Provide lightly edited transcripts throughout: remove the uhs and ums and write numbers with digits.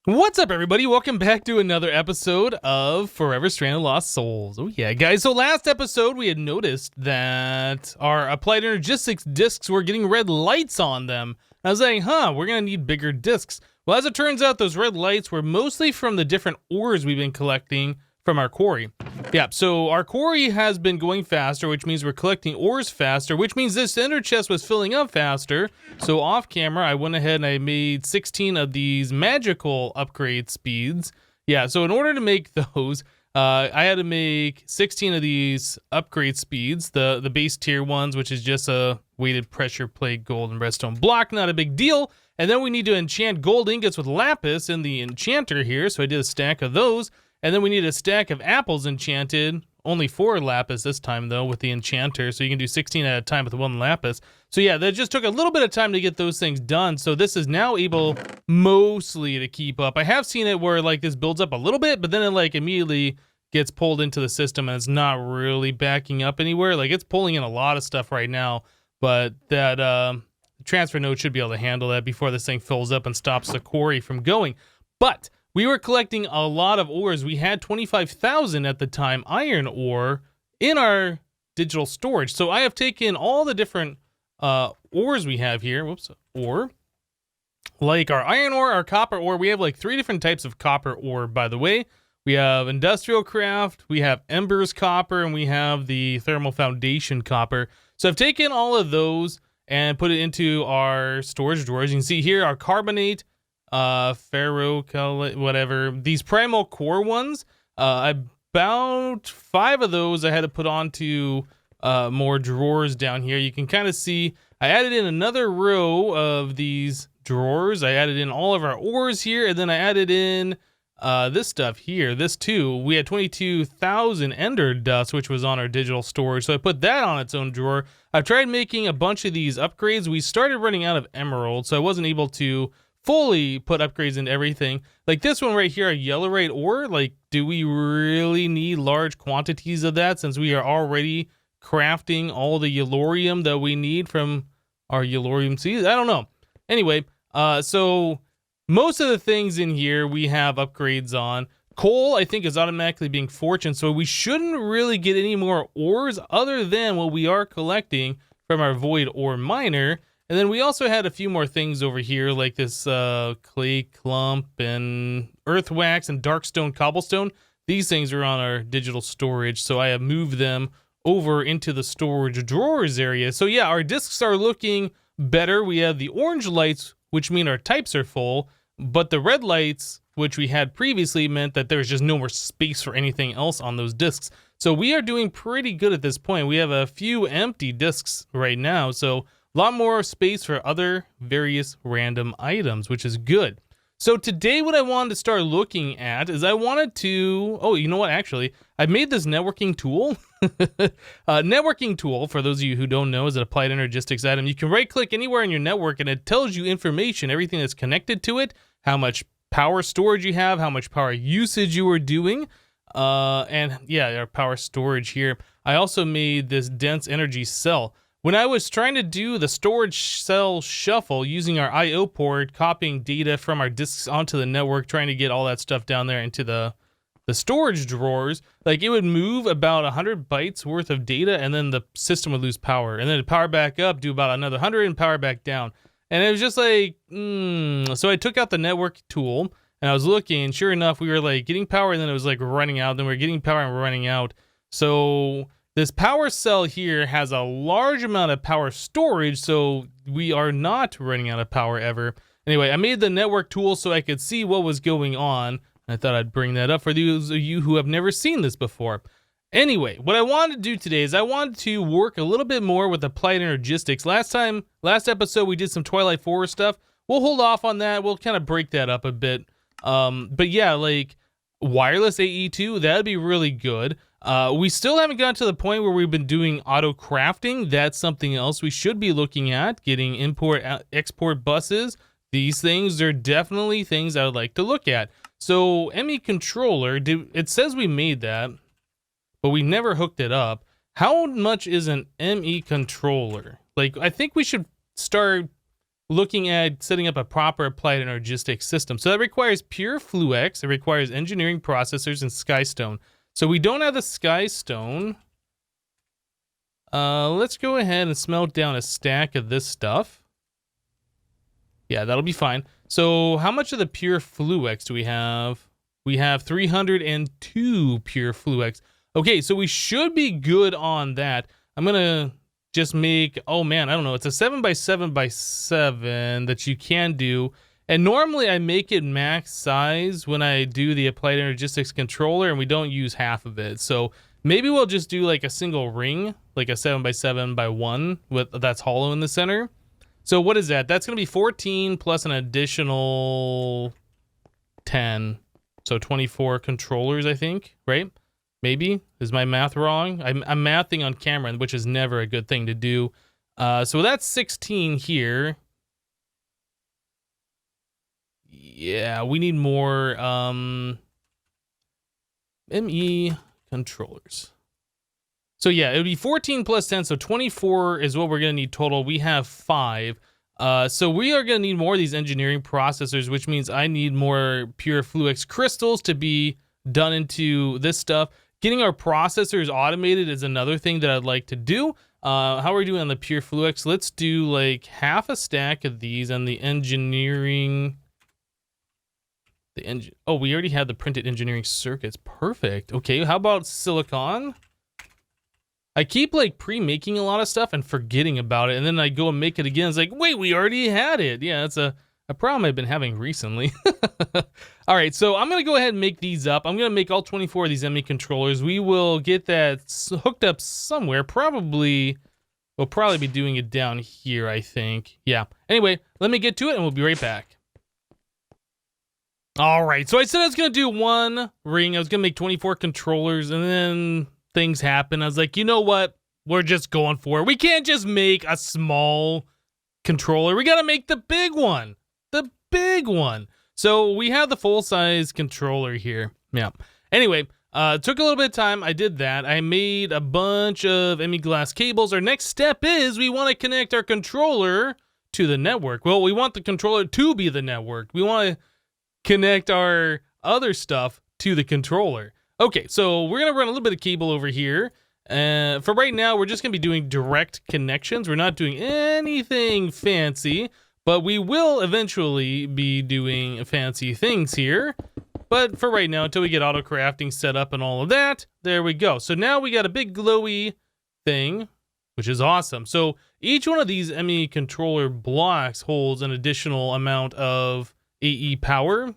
What's up, everybody? Welcome back to another episode of Forever Stranded Lost Souls. Oh yeah, guys. So last episode, we had noticed that our Applied Energistics discs were getting red lights on them. I was like, we're going to need bigger discs. Well, as it turns out, those red lights were mostly from the different ores we've been collecting from our quarry. Yeah, so our quarry has been going faster, which means we're collecting ores faster, which means this ender chest was filling up faster. So off camera, I went ahead and I made 16 of these magical upgrade speeds. Yeah, so in order to make those, I had to make 16 of these upgrade speeds, the base tier ones, which is just a weighted pressure plate gold and redstone block, not a big deal. And then we need to enchant gold ingots with lapis in the enchanter here, so I did a stack of those. And then we need a stack of apples enchanted, only 4 lapis this time though with the enchanter, so you can do 16 at a time with 1 lapis. So yeah, that just took a little bit of time to get those things done, so this is now able mostly to keep up. I have seen it where like this builds up a little bit, but then it like immediately gets pulled into the system and it's not really backing up anywhere. Like it's pulling in a lot of stuff right now, but that transfer node should be able to handle that before this thing fills up and stops the quarry from going. But we were collecting a lot of ores. We had 25,000 at the time iron ore in our digital storage. So I have taken all the different ores we have here. Whoops, ore. Like our iron ore, our copper ore. We have like 3 different types of copper ore, by the way. We have industrial craft, we have embers copper, and we have the thermal foundation copper. So I've taken all of those and put it into our storage drawers. You can see here our carbonate, ferro, whatever, these primal core ones, about 5 of those I had to put onto more drawers down here. You can kind of see I added in another row of these drawers. I added in all of our ores here, and then I added in this stuff here, this too. We had 22,000 ender dust, which was on our digital storage, so I put that on its own drawer. I've tried making a bunch of these upgrades. We started running out of emeralds, so I wasn't able to fully put upgrades into everything. Like this one right here, a yellowite ore, like do we really need large quantities of that since we are already crafting all the yellorium that we need from our yellorium seeds? I don't know. Anyway, so most of the things in here we have upgrades on. Coal, I think, is automatically being fortune, so we shouldn't really get any more ores other than what we are collecting from our void ore miner. And then we also had a few more things over here, like this clay clump and earth wax and darkstone cobblestone. These things are on our digital storage, so I have moved them over into the storage drawers area. So yeah, our discs are looking better. We have the orange lights, which mean our types are full, but the red lights, which we had previously, meant that there's just no more space for anything else on those discs. So we are doing pretty good at this point. We have a few empty discs right now, so a lot more space for other various random items, which is good. So today what I wanted to start looking at is I wanted to, oh, you know what, actually, I made this networking tool. Networking tool, for those of you who don't know, is an applied energistics item. You can right click anywhere in your network and it tells you information, everything that's connected to it, how much power storage you have, how much power usage you are doing, and yeah, our power storage here. I also made this dense energy cell. When I was trying to do the storage cell shuffle using our I/O port, copying data from our disks onto the network, trying to get all that stuff down there into the storage drawers, like it would move about 100 bytes worth of data and then the system would lose power. And then it'd power back up, do about another 100 and power back down. And it was just like, So I took out the network tool and I was looking, and sure enough, we were like getting power and then it was like running out. Then we were getting power and we're running out. So this power cell here has a large amount of power storage, so we are not running out of power ever. Anyway, I made the network tool so I could see what was going on. I thought I'd bring that up for those of you who have never seen this before. Anyway, what I wanted to do today is I wanted to work a little bit more with applied energistics. Last episode, we did some Twilight Forest stuff. We'll hold off on that. We'll kind of break that up a bit. But yeah, like wireless AE2, that'd be really good. We still haven't gotten to the point where we've been doing auto crafting. That's something else we should be looking at, getting import export buses. These things are definitely things I would like to look at. So ME controller, it says we made that, but we never hooked it up. How much is an ME controller? Like, I think we should start looking at setting up a proper applied energistics system. So that requires pure Fluix, it requires engineering processors, and Skystone. So we don't have the Skystone. Let's go ahead and smelt down a stack of this stuff. Yeah, that'll be fine. So how much of the pure Fluix do we have? We have 302 pure Fluix. Okay, so we should be good on that. I'm gonna just make, oh man, I don't know, it's a 7x7x7 that you can do. And normally I make it max size when I do the applied energistics controller, and we don't use half of it. So maybe we'll just do like a single ring, like a 7x7x1 with that's hollow in the center. So what is that? That's gonna be 14 plus an additional 10. So 24 controllers, I think, right? Maybe. Is my math wrong? I'm mathing on camera, which is never a good thing to do. So that's 16 here. Yeah, we need more ME controllers. So yeah, it would be 14 plus 10, so 24 is what we're gonna need total. We have 5. So we are gonna need more of these engineering processors, which means I need more pure Fluix crystals to be done into this stuff. Getting our processors automated is another thing that I'd like to do. How are we doing on the pure Fluix? Let's do like half a stack of these and the engineering. Oh, we already have the printed engineering circuits. Perfect. Okay, how about silicon? I keep like pre-making a lot of stuff and forgetting about it, and then I go and make it again. It's like, wait, we already had it. Yeah, that's a problem I've been having recently. All right, so I'm gonna go ahead and make these up. I'm gonna make all 24 of these ME controllers. We will get that hooked up somewhere. We'll probably be doing it down here, I think. Yeah. Anyway, let me get to it and we'll be right back. All right, so I said I was gonna do one ring. I was gonna make 24 controllers, and then things happen. I was like, you know what? We're just going for it. We can't just make a small controller. We gotta make the big one. The big one. So we have the full-size controller here. Yeah. Anyway, it took a little bit of time. I did that. I made a bunch of ME glass cables. Our next step is we want to connect our controller to the network. Well, we want the controller to be the network. We want to connect our other stuff to the controller. Okay, so we're going to run a little bit of cable over here. For right now, we're just going to be doing direct connections. We're not doing anything fancy, but we will eventually be doing fancy things here. But for right now, until we get auto crafting set up and all of that, there we go. So now we got a big glowy thing, which is awesome. So each one of these ME controller blocks holds an additional amount of AE power.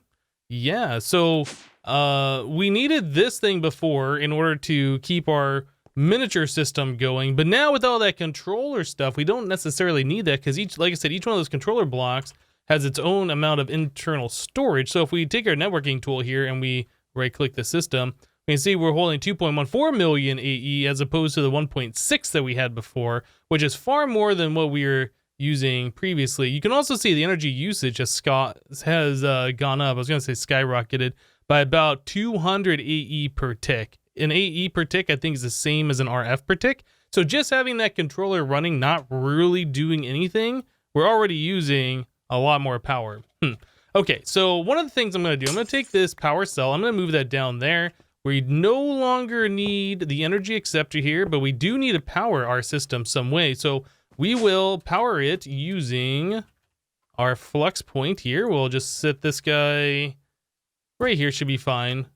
Yeah, so we needed this thing before in order to keep our miniature system going, but now with all that controller stuff, we don't necessarily need that because like I said, each one of those controller blocks has its own amount of internal storage. So if we take our networking tool here and we right click the system, we can see we're holding 2.14 million AE as opposed to the 1.6 that we had before, which is far more than what we were using previously. You can also see the energy usage has gone up. I was going to say skyrocketed by about 200 AE per tick. An AE per tick, I think, is the same as an RF per tick. So just having that controller running, not really doing anything, we're already using a lot more power. Okay, so one of the things I'm going to do, I'm going to take this power cell, I'm going to move that down there. We no longer need the energy acceptor here, but we do need to power our system some way. So we will power it using our flux point here. We'll just set this guy right here, should be fine.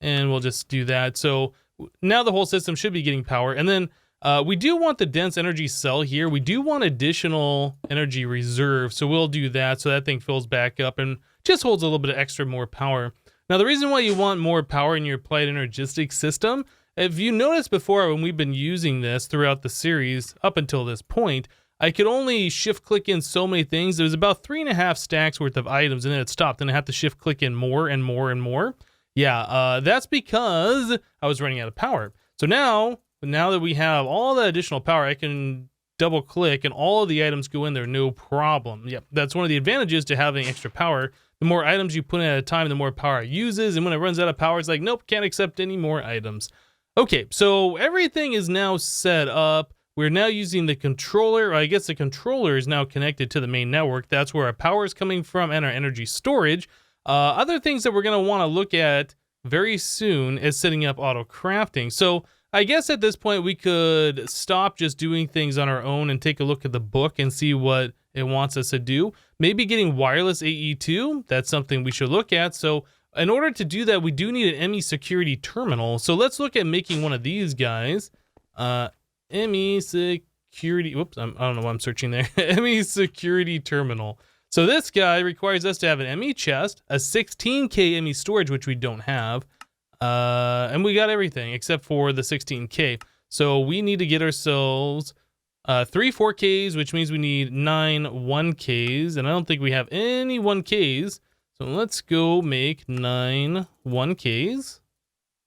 And we'll just do that. So now the whole system should be getting power. And then we do want the dense energy cell here. We do want additional energy reserve. So we'll do that so that thing fills back up and just holds a little bit of extra more power. Now the reason why you want more power in your applied energistics system, if you noticed before when we've been using this throughout the series up until this point, I could only shift click in so many things. There was about 3.5 stacks worth of items and then it stopped and I have to shift click in more and more and more. Yeah, that's because I was running out of power. So now that we have all that additional power, I can double click and all of the items go in there, no problem. Yep, that's one of the advantages to having extra power. The more items you put in at a time, the more power it uses. And when it runs out of power, it's like, nope, can't accept any more items. Okay, so everything is now set up. we're now using the controller. Or I guess the controller is now connected to the main network. That's where our power is coming from and our energy storage. Other things that we're going to want to look at very soon is setting up auto crafting. So I guess at this point we could stop just doing things on our own and take a look at the book and see what it wants us to do. Maybe getting wireless AE2, that's something we should look at. So in order to do that, we do need an ME security terminal. So let's look at making one of these guys. ME security, whoops, I don't know why I'm searching there. ME security terminal. So this guy requires us to have an ME chest, a 16K ME storage, which we don't have. And we got everything except for the 16K. So we need to get ourselves 3 4Ks, which means we need 9 1Ks. And I don't think we have any 1Ks. So let's go make 9 1Ks.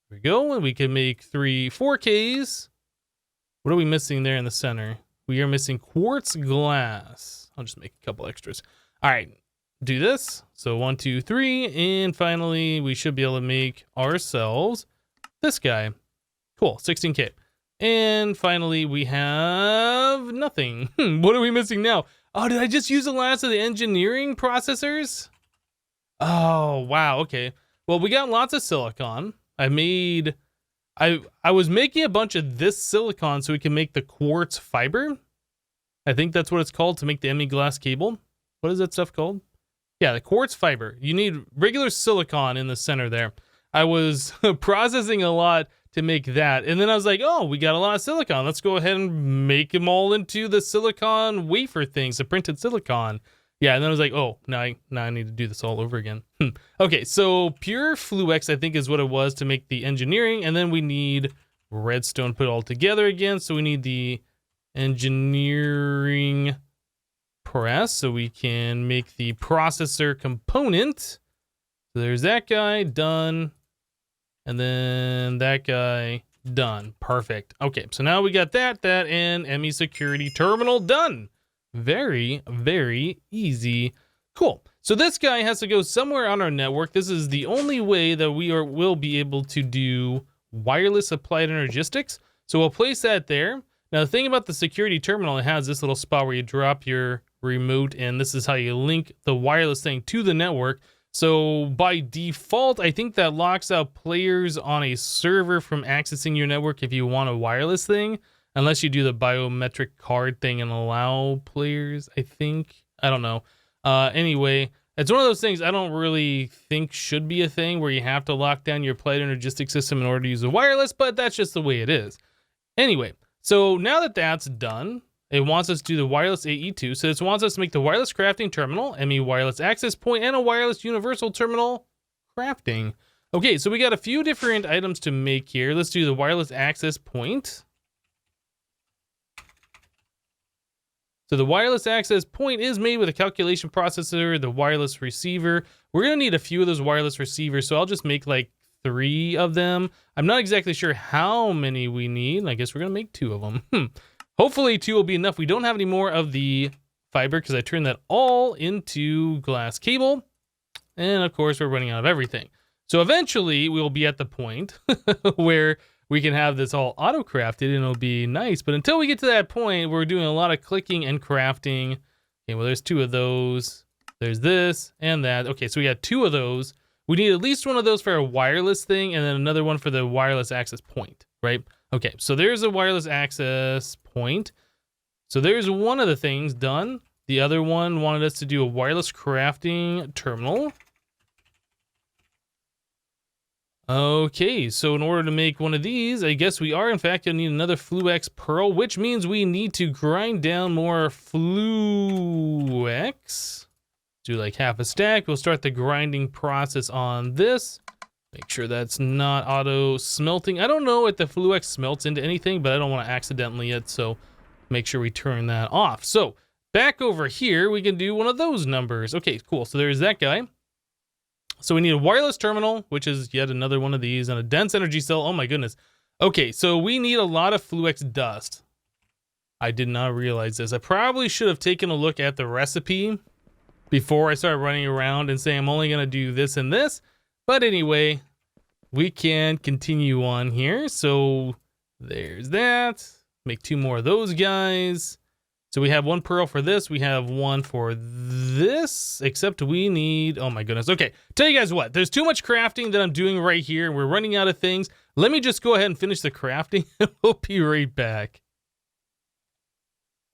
There we go. And we can make 3 4Ks. What are we missing there in the center? We are missing quartz glass. I'll just make a couple extras. All right. Do this. So 1 2 3, and finally we should be able to make ourselves this guy. Cool, 16K. And finally we have nothing. What are we missing now? Oh, did I just use the last of the engineering processors? Oh wow, okay. Well, we got lots of silicon. I was making a bunch of this silicon so we can make the quartz fiber. I think that's what it's called, to make the ME glass cable. What is that stuff called? Yeah, the quartz fiber. You need regular silicon in the center there. I was processing a lot to make that. And then I was like, oh, we got a lot of silicon. Let's go ahead and make them all into the silicon wafer things, the printed silicon. Yeah, and then I was like, oh, now I need to do this all over again. Okay, so pure fluix, I think, is what it was to make the engineering. And then we need redstone put all together again. So we need the engineering press so we can make the processor component. So there's that guy done, and then that guy done. Perfect. Okay, so now we got that and ME security terminal done. Very, very easy. Cool. So this guy has to go somewhere on our network. This is the only way that will be able to do wireless applied energistics. So we'll place that there. Now the thing about the security terminal, it has this little spot where you drop your remote, and this is how you link the wireless thing to the network. So by default, I think that locks out players on a server from accessing your network if you want a wireless thing, unless you do the biometric card thing and allow players, I think. I don't know. Anyway, it's one of those things I don't really think should be a thing where you have to lock down your applied energistic system in order to use the wireless, but that's just the way it is. Anyway, so now that that's done, it wants us to do the wireless AE2. So it wants us to make the wireless crafting terminal, ME wireless access point, and a wireless universal terminal crafting. Okay, so we got a few different items to make here. Let's do the wireless access point. So the wireless access point is made with a calculation processor, the wireless receiver. We're gonna need a few of those wireless receivers, so I'll just make like 3 of them. I'm not exactly sure how many we need. I guess we're gonna make 2 of them. Hopefully 2 will be enough. We don't have any more of the fiber because I turned that all into glass cable. And of course, we're running out of everything. So eventually we'll be at the point where we can have this all auto-crafted and it'll be nice. But until we get to that point, we're doing a lot of clicking and crafting. Okay, well, there's 2 of those. There's this and that. Okay, so we got 2 of those. We need at least one of those for a wireless thing and then another one for the wireless access point, right? Okay, so there's a wireless access point. So there's one of the things done. The other one wanted us to do a wireless crafting terminal. Okay, so in order to make one of these, I guess we are in fact gonna need another fluix pearl, which means we need to grind down more fluix. Do like half a stack. We'll start the grinding process on this. Make sure that's not auto smelting. I don't know if the fluix smelts into anything, but I don't want to accidentally it, so make sure we turn that off. So back over here, we can do one of those numbers. Okay, cool. So there's that guy. So we need a wireless terminal, which is yet another one of these, and a dense energy cell. Oh my goodness. Okay, so we need a lot of fluix dust. I did not realize this. I probably should have taken a look at the recipe before I started running around and saying I'm only going to do this and this. But anyway, we can continue on here. So there's that. Make 2 more of those guys. So we have 1 pearl for this. We have 1 for this, except we need, oh my goodness. Okay, tell you guys what, there's too much crafting that I'm doing right here. We're running out of things. Let me just go ahead and finish the crafting and we'll be right back.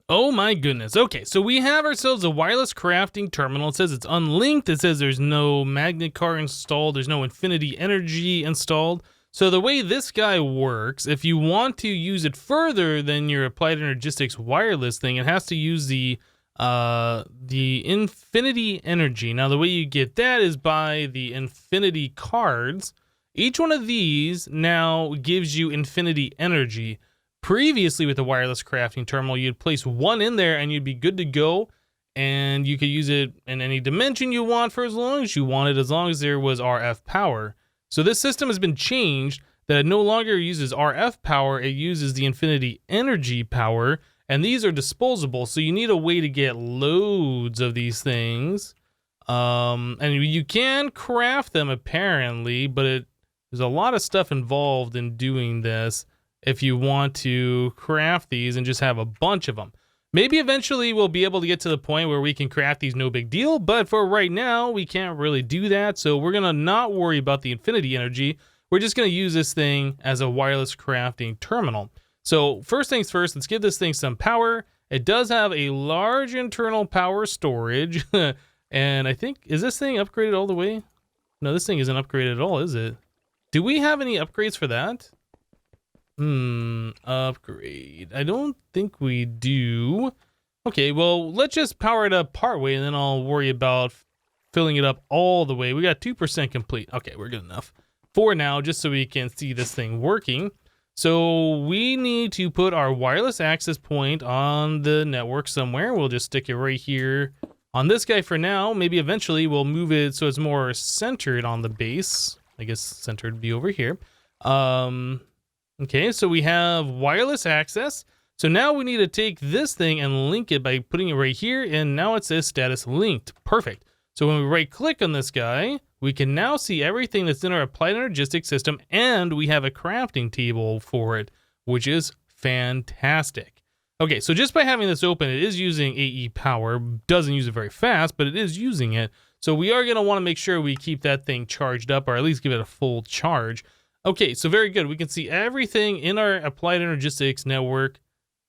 Oh my goodness. Okay, so we have ourselves a wireless crafting terminal. It says it's unlinked. It says there's no magnet car installed. There's no infinity energy installed. So the way this guy works, if you want to use it further than your Applied Energistics wireless thing, it has to use the infinity energy. Now the way you get that is by the infinity cards. Each one of these now gives you infinity energy. Previously with the wireless crafting terminal, you'd place 1 in there and you'd be good to go. And you could use it in any dimension you want for as long as you wanted, as long as there was RF power. So this system has been changed that it no longer uses RF power, it uses the infinity energy power, and these are disposable, so you need a way to get loads of these things. And you can craft them apparently, but there's a lot of stuff involved in doing this if you want to craft these and just have a bunch of them. Maybe eventually we'll be able to get to the point where we can craft these no big deal, but for right now, we can't really do that. So we're gonna not worry about the infinity energy. We're just gonna use this thing as a wireless crafting terminal. So first things first, let's give this thing some power. It does have a large internal power storage. And I think, is this thing upgraded all the way? No, this thing isn't upgraded at all, is it? Do we have any upgrades for that? Upgrade. I don't think we do. Okay, well, let's just power it up partway and then I'll worry about filling it up all the way. We got 2% complete. Okay, we're good enough for now, just so we can see this thing working. So we need to put our wireless access point on the network somewhere. We'll just stick it right here on this guy for now. Maybe eventually we'll move it so it's more centered on the base. I guess centered would be over here. Okay, so we have wireless access. So now we need to take this thing and link it by putting it right here, and now it says status linked. Perfect. So when we right click on this guy, we can now see everything that's in our Applied Energistics system, and we have a crafting table for it, which is fantastic. Okay, so just by having this open, it is using AE power. Doesn't use it very fast, but it is using it. So we are gonna wanna make sure we keep that thing charged up, or at least give it a full charge. Okay, so very good. We can see everything in our Applied Energistics network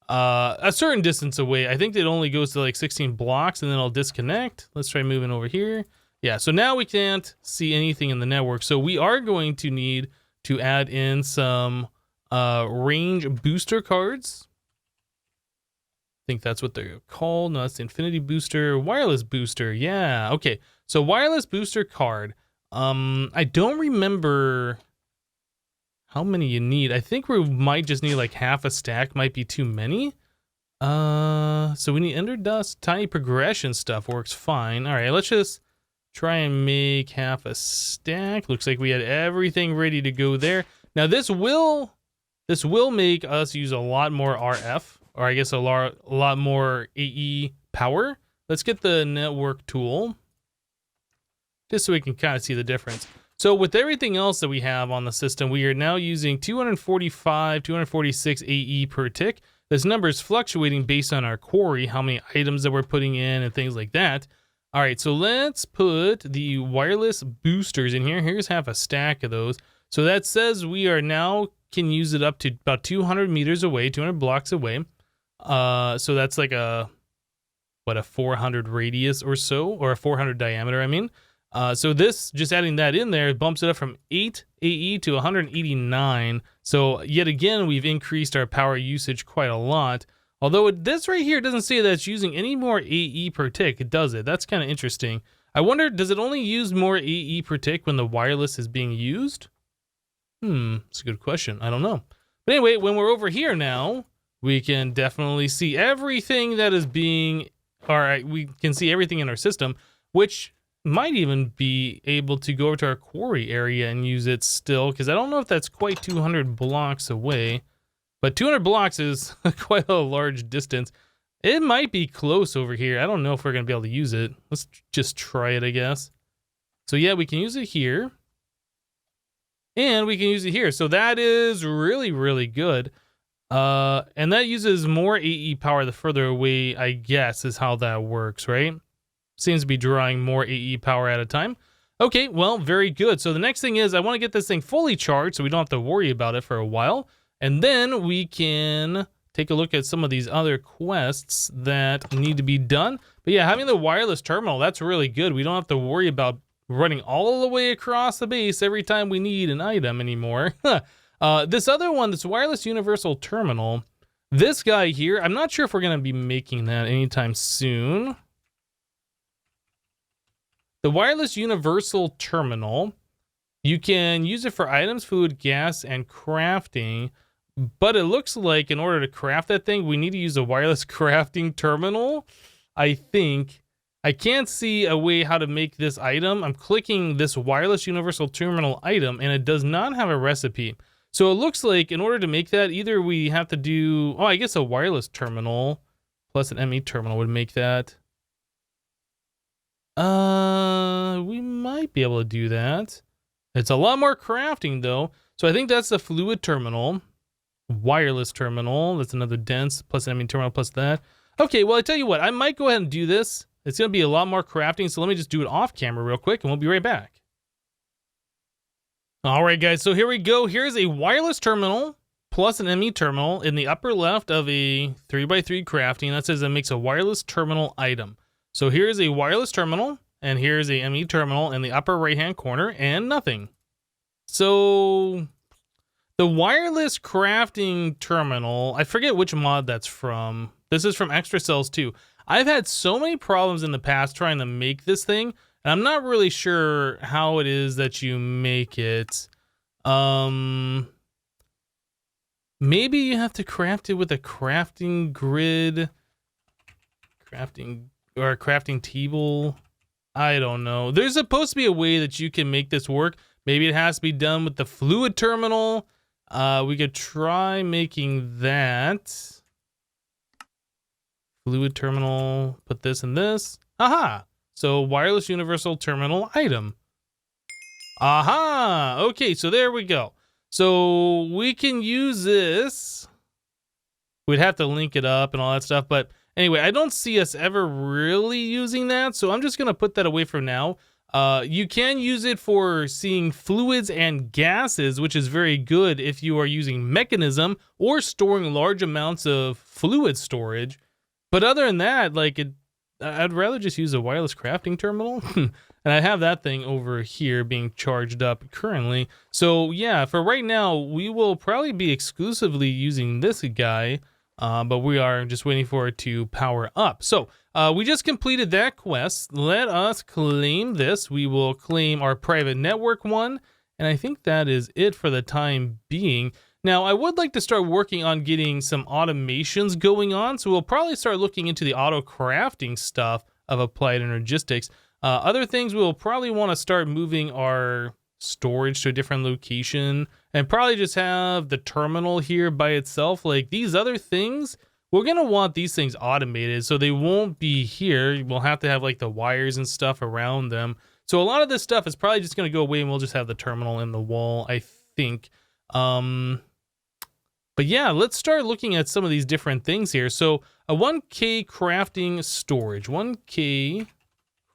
a certain distance away. I think it only goes to like 16 blocks and then I'll disconnect. Let's try moving over here. Yeah, so now we can't see anything in the network. So we are going to need to add in some range booster cards. I think that's what they're called. No, that's the Infinity Booster, Wireless Booster. Yeah, okay. So Wireless Booster card. I don't remember how many you need. I think we might just need like half a stack, might be too many. So we need Ender Dust, Tiny Progression stuff works fine. All right, let's just try and make half a stack. Looks like we had everything ready to go there. Now this will make us use a lot more RF, or I guess a lot more AE power. Let's get the network tool, just so we can kind of see the difference. So with everything else that we have on the system, we are now using 245, 246 AE per tick. This number is fluctuating based on our quarry, how many items that we're putting in and things like that. All right, so let's put the wireless boosters in here. Here's half a stack of those. So that says we are now can use it up to about 200 meters away, 200 blocks away. So that's like a 400 radius or so, or a 400 diameter, I mean. So this, just adding that in there, bumps it up from 8 AE to 189. So yet again, we've increased our power usage quite a lot. Although this right here doesn't say that it's using any more AE per tick. It does it. That's kind of interesting. I wonder, does it only use more AE per tick when the wireless is being used? That's a good question. I don't know. But anyway, when we're over here now, we can definitely see everything that is being, we can see everything in our system, which might even be able to go over to our quarry area and use it still, because I don't know if that's quite 200 blocks away, but 200 blocks is quite a large distance. It might be close over here. I don't know if we're going to be able to use it. Let's just try it, I guess. So yeah, we can use it here, and we can use it here. So that is really, really good. And that uses more AE power the further away, I guess, is how that works, right? Seems to be drawing more AE power at a time. Okay, well, very good. So the next thing is I want to get this thing fully charged so we don't have to worry about it for a while. And then we can take a look at some of these other quests that need to be done. But yeah, having the wireless terminal, that's really good. We don't have to worry about running all the way across the base every time we need an item anymore. This other one, this wireless universal terminal, this guy here, I'm not sure if we're going to be making that anytime soon. The wireless universal terminal, you can use it for items, food, gas, and crafting. But it looks like in order to craft that thing, we need to use a wireless crafting terminal, I think. I can't see a way how to make this item. I'm clicking this wireless universal terminal item, and it does not have a recipe. So it looks like in order to make that, either we have to do, I guess a wireless terminal plus an ME terminal would make that. We might be able to do that. It's a lot more crafting though. So I think that's the fluid terminal. Wireless terminal, that's another dense plus ME terminal plus that. Okay, well I tell you what, I might go ahead and do this. It's gonna be a lot more crafting, so let me just do it off camera real quick and we'll be right back. All right guys, so here we go. Here's a wireless terminal plus an ME terminal in the upper left of a 3x3 crafting. That says it makes a wireless terminal item. So here's a wireless terminal and here's a ME terminal in the upper right hand corner and nothing. So the wireless crafting terminal, I forget which mod that's from. This is from Extra Cells 2. I've had so many problems in the past trying to make this thing, and I'm not really sure how it is that you make it. Maybe you have to craft it with a crafting grid, crafting table. I don't know. There's supposed to be a way that you can make this work. Maybe it has to be done with the fluid terminal. We could try making that. Fluid terminal, put this and this. Aha! So wireless universal terminal item. Aha! Okay, so there we go. So we can use this. We'd have to link it up and all that stuff. But anyway, I don't see us ever really using that. So I'm just going to put that away for now. You can use it for seeing fluids and gases, which is very good if you are using mechanism or storing large amounts of fluid storage. But other than that, like I'd rather just use a wireless crafting terminal. And I have that thing over here being charged up currently. So yeah, for right now, we will probably be exclusively using this guy. But we are just waiting for it to power up. So we just completed that quest. Let us claim this. We will claim our private network one. And I think that is it for the time being. Now, I would like to start working on getting some automations going on. So we'll probably start looking into the auto crafting stuff of Applied Energistics. Other things, we'll probably want to start moving our storage to a different location and probably just have the terminal here by itself. Like these other things, we're going to want these things automated so they won't be here. We'll have to have like the wires and stuff around them. So a lot of this stuff is probably just going to go away and we'll just have the terminal in the wall, I think. But yeah, let's start looking at some of these different things here. So a 1K crafting storage, 1K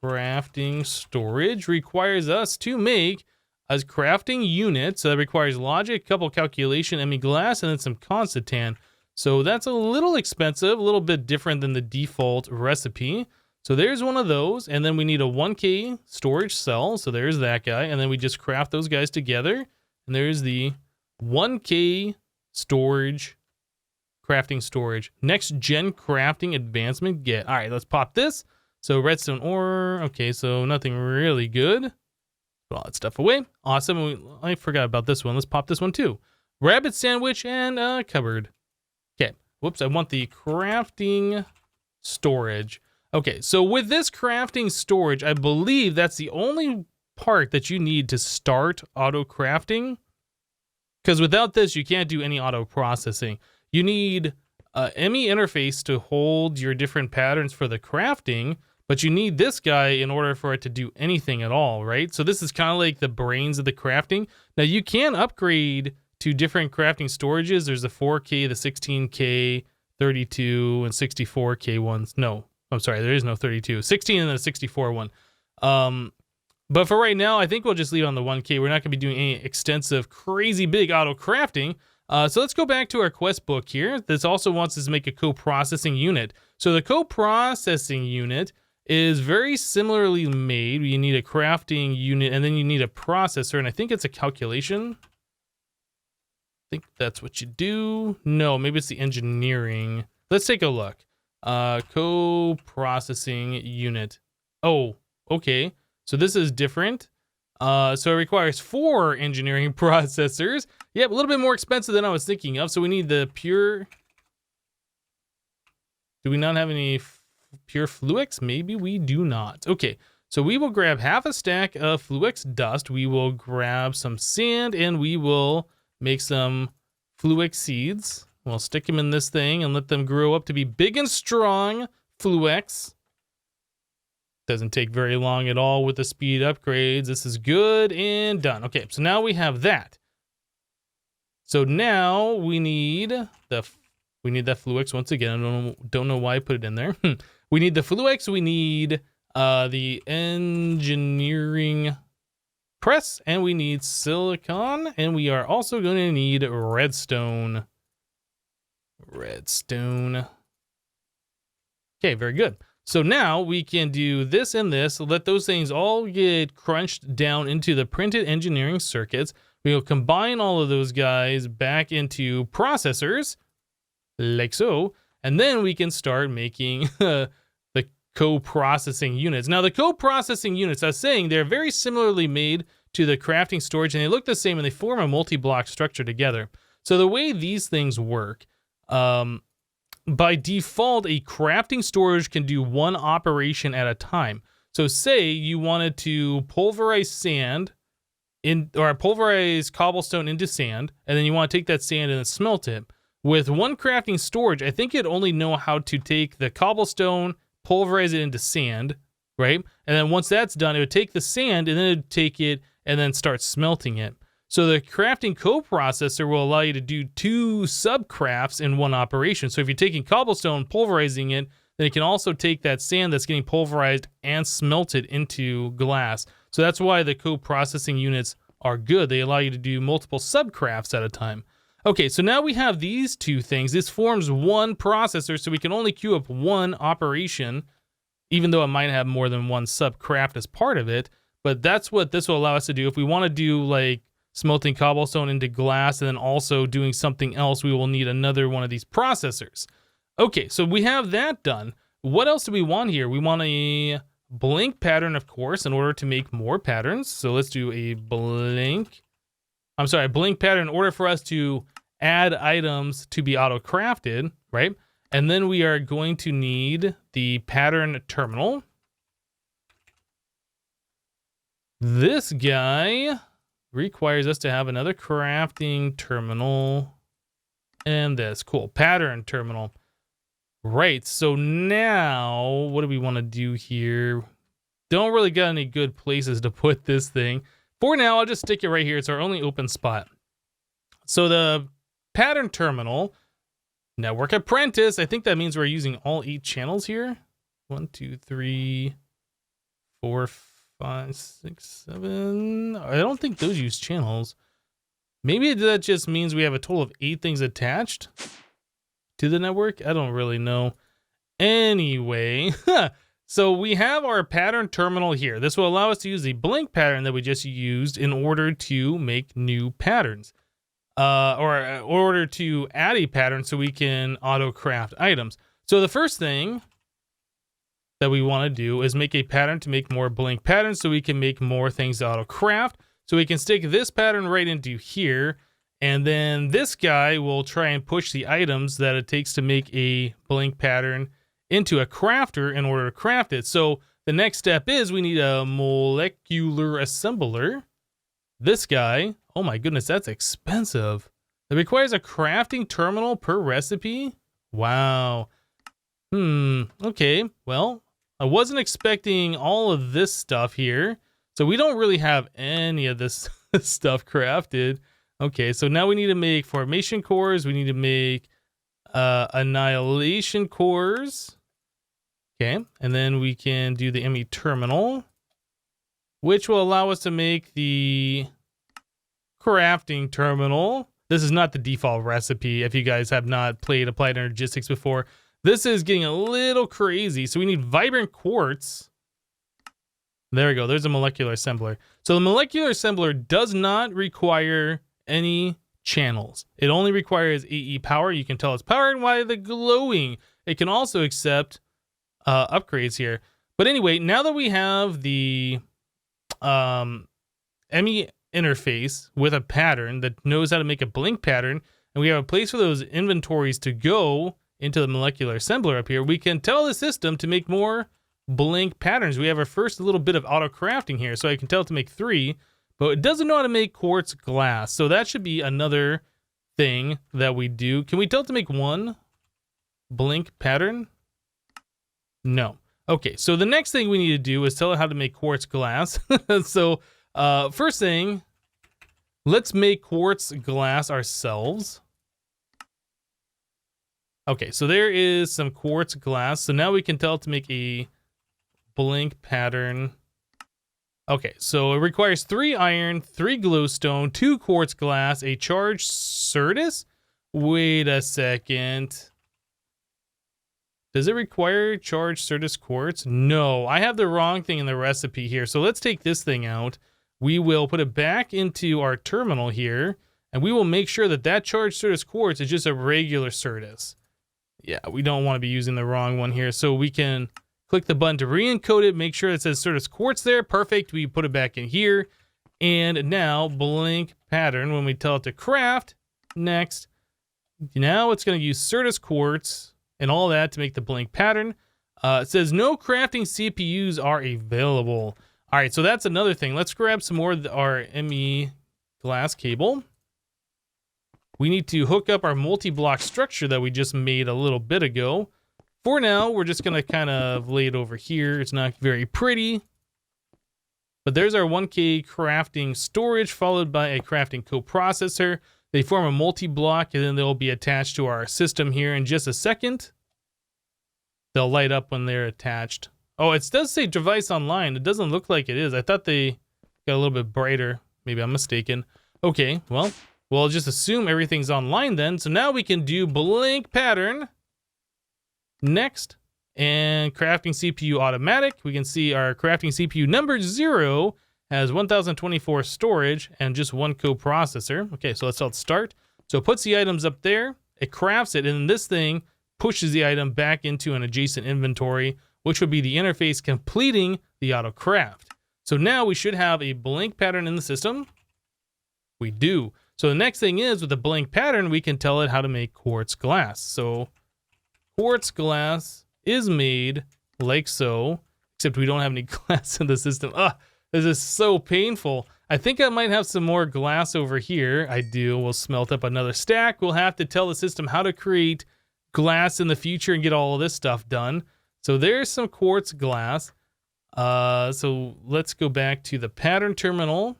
crafting storage requires us to make a crafting unit. So that requires logic, couple calculation, ME glass, and then some constantan. So that's a little expensive, a little bit different than the default recipe. So there's one of those. And then we need a 1K storage cell. So there's that guy. And then we just craft those guys together. And there's the 1K storage, crafting storage. Next gen crafting advancement get. All right, let's pop this. So redstone ore. Okay, so nothing really good. Put all that stuff away. Awesome. I forgot about this one. Let's pop this one too. Rabbit sandwich and cupboard. Okay. Whoops, I want the crafting storage. Okay, so with this crafting storage, I believe that's the only part that you need to start auto crafting. Because without this, you can't do any auto processing. You need a ME interface to hold your different patterns for the crafting, but you need this guy in order for it to do anything at all, right? So this is kind of like the brains of the crafting. Now you can upgrade to different crafting storages. There's the 4K, the 16K, 32, and 64K ones. No, I'm sorry, there is no 32. 16 and then a 64 one. But for right now, I think we'll just leave on the 1K. We're not going to be doing any extensive, crazy big auto crafting. So let's go back to our quest book here. This also wants us to make a co-processing unit. So the co-processing unit is very similarly made. You need a crafting unit, and then you need a processor, and I think it's a calculation. I think that's what you do. No, maybe it's the engineering. Let's take a look. Co-processing unit. Oh, okay. So this is different. So it requires 4 engineering processors. Yep, a little bit more expensive than I was thinking of. So we need the pure... Do we not have any pure Fluix? Maybe we do not. Okay, so we will grab half a stack of Fluix dust. We will grab some sand, and we will make some Fluix seeds. We'll stick them in this thing and let them grow up to be big and strong Fluix. Doesn't take very long at all with the speed upgrades. This is good and done. Okay, so now we have that. So now we need that Fluix once again. I don't know why I put it in there. We need the Fluix. We need the engineering press, and we need silicon, and we are also going to need redstone. Redstone. Okay, very good. So now we can do this and this, let those things all get crunched down into the printed engineering circuits. We will combine all of those guys back into processors, like so, and then we can start making the co-processing units. Now the co-processing units, I was saying, they're very similarly made to the crafting storage, and they look the same, and they form a multi-block structure together. So the way these things work, by default, a crafting storage can do one operation at a time. So say you wanted to pulverize sand or pulverize cobblestone into sand, and then you want to take that sand and then smelt it. With one crafting storage, I think it'd only know how to take the cobblestone, pulverize it into sand, right? And then once that's done, it would take the sand and then it'd take it and then start smelting it. So the crafting coprocessor will allow you to do 2 sub-crafts in one operation. So if you're taking cobblestone, pulverizing it, then it can also take that sand that's getting pulverized and smelt it into glass. So that's why the coprocessing units are good. They allow you to do multiple sub-crafts at a time. Okay, so now we have these 2 things. This forms one processor, so we can only queue up one operation, even though it might have more than one sub-craft as part of it. But that's what this will allow us to do. If we want to do like smelting cobblestone into glass and then also doing something else, we will need another one of these processors. Okay, so we have that done. What else do we want here? We want a blink pattern, of course, in order to make more patterns. So let's do a blink pattern in order for us to add items to be auto-crafted, right? And then we are going to need the pattern terminal. This guy requires us to have another crafting terminal and this. Cool. Pattern terminal. Right. So now what do we want to do here? Don't really got any good places to put this thing. For now, I'll just stick it right here. It's our only open spot. So the pattern terminal, network apprentice, I think that means we're using all 8 channels here. 1, 2, 3, 4, 5, 6, 7. I don't think those use channels. Maybe that just means we have a total of 8 things attached to the network. I don't really know. Anyway, so we have our pattern terminal here. This will allow us to use the blink pattern that we just used in order to make new patterns. Or in order to add a pattern so we can auto-craft items. So the first thing that we want to do is make a pattern to make more blink patterns so we can make more things to auto-craft. So we can stick this pattern right into here, and then this guy will try and push the items that it takes to make a blink pattern into a crafter in order to craft it. So the next step is we need a molecular assembler. This guy, oh my goodness, that's expensive. It requires a crafting terminal per recipe? Wow. Okay, well, I wasn't expecting all of this stuff here. So we don't really have any of this stuff crafted. Okay, so now we need to make formation cores. We need to make annihilation cores. Okay, and then we can do the ME terminal, which will allow us to make the crafting terminal. This is not the default recipe if you guys have not played Applied Energistics before. This is getting a little crazy. So we need vibrant quartz. There we go. There's a molecular assembler. So the molecular assembler does not require any channels. It only requires AE power. You can tell it's powered by the glowing. It can also accept upgrades here. But anyway, now that we have the ME interface with a pattern that knows how to make a blink pattern, and we have a place for those inventories to go into the molecular assembler up here, we can tell the system to make more blink patterns. We have our first little bit of auto crafting here, so I can tell it to make 3, but it doesn't know how to make quartz glass. So that should be another thing that we do. Can we tell it to make 1 blink pattern? No. Okay, so the next thing we need to do is tell it how to make quartz glass. So first thing, let's make quartz glass ourselves. Okay, so there is some quartz glass. So now we can tell it to make a blink pattern. Okay, so it requires 3 iron, 3 glowstone, 2 quartz glass, a charged Certus. Wait a second. Does it require charged Certus quartz? No, I have the wrong thing in the recipe here. So let's take this thing out. We will put it back into our terminal here, and we will make sure that that charged Certus quartz is just a regular Certus. Yeah, we don't want to be using the wrong one here. So we can click the button to re-encode it, make sure it says Certus quartz there. Perfect. We put it back in here. And now blink pattern when we tell it to craft. Next. Now it's going to use Certus quartz and all that to make the blink pattern. It says no crafting CPUs are available. All right, so that's another thing. Let's grab some more of our ME glass cable. We need to hook up our multi-block structure that we just made a little bit ago. For now, we're just going to kind of lay it over here. It's not very pretty. But there's our 1K crafting storage followed by a crafting coprocessor. They form a multi-block and then they'll be attached to our system here in just a second. They'll light up when they're attached. Oh, it does say device online. It doesn't look like it is. I thought they got a little bit brighter. Maybe I'm mistaken. Okay, well, we'll just assume everything's online then. So now we can do blink pattern. Next, and crafting CPU automatic. We can see our crafting CPU number 0 has 1024 storage and just 1 coprocessor. Okay, so let's start. So it puts the items up there, it crafts it, and this thing pushes the item back into an adjacent inventory, which would be the interface completing the auto craft. So now we should have a blink pattern in the system. We do. So the next thing is with the blink pattern, we can tell it how to make quartz glass. So quartz glass is made like so, except we don't have any glass in the system. This is so painful. I think I might have some more glass over here. I do. We'll smelt up another stack. We'll have to tell the system how to create glass in the future and get all of this stuff done. So there's some quartz glass. So let's go back to the pattern terminal.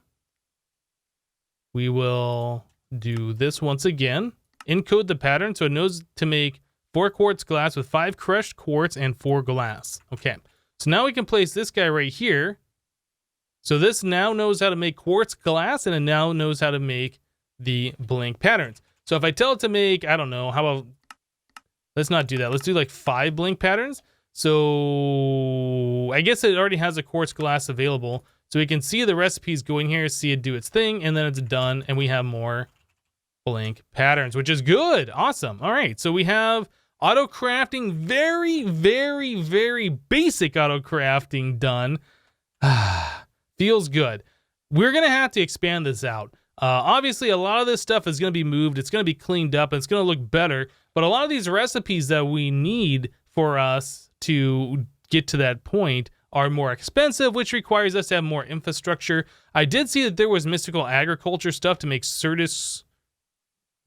We will do this once again. Encode the pattern so it knows to make 4 quartz glass with 5 crushed quartz and 4 glass. Okay, so now we can place this guy right here. So this now knows how to make quartz glass and it now knows how to make the blink patterns. So if I tell it to make, I don't know, how about, let's not do that. Let's do like 5 blink patterns. So I guess it already has a quartz glass available. So we can see the recipes going here, see it do its thing, and then it's done, and we have more blink patterns, which is good. Awesome. All right, so we have auto crafting, very, very, very basic auto crafting done. Feels good. We're going to have to expand this out. Obviously, a lot of this stuff is going to be moved. It's going to be cleaned up, and it's going to look better. But a lot of these recipes that we need for us to get to that point are more expensive, which requires us to have more infrastructure. I did see that there was mystical agriculture stuff to make Certus.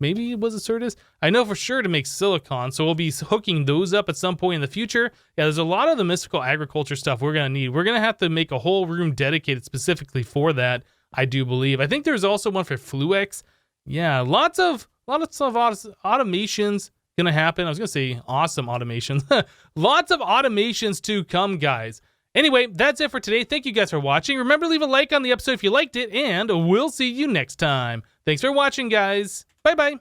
Maybe it was a Certus? I know for sure to make silicon, so we'll be hooking those up at some point in the future. Yeah, there's a lot of the mystical agriculture stuff we're going to need. We're going to have to make a whole room dedicated specifically for that, I do believe. I think there's also one for Fluex. Yeah, lots of automations gonna happen. I was gonna say awesome automations. Lots of automations to come, guys. Anyway, that's it for today. Thank you guys for watching. Remember to leave a like on the episode if you liked it, and we'll see you next time. Thanks for watching, guys. Bye-bye.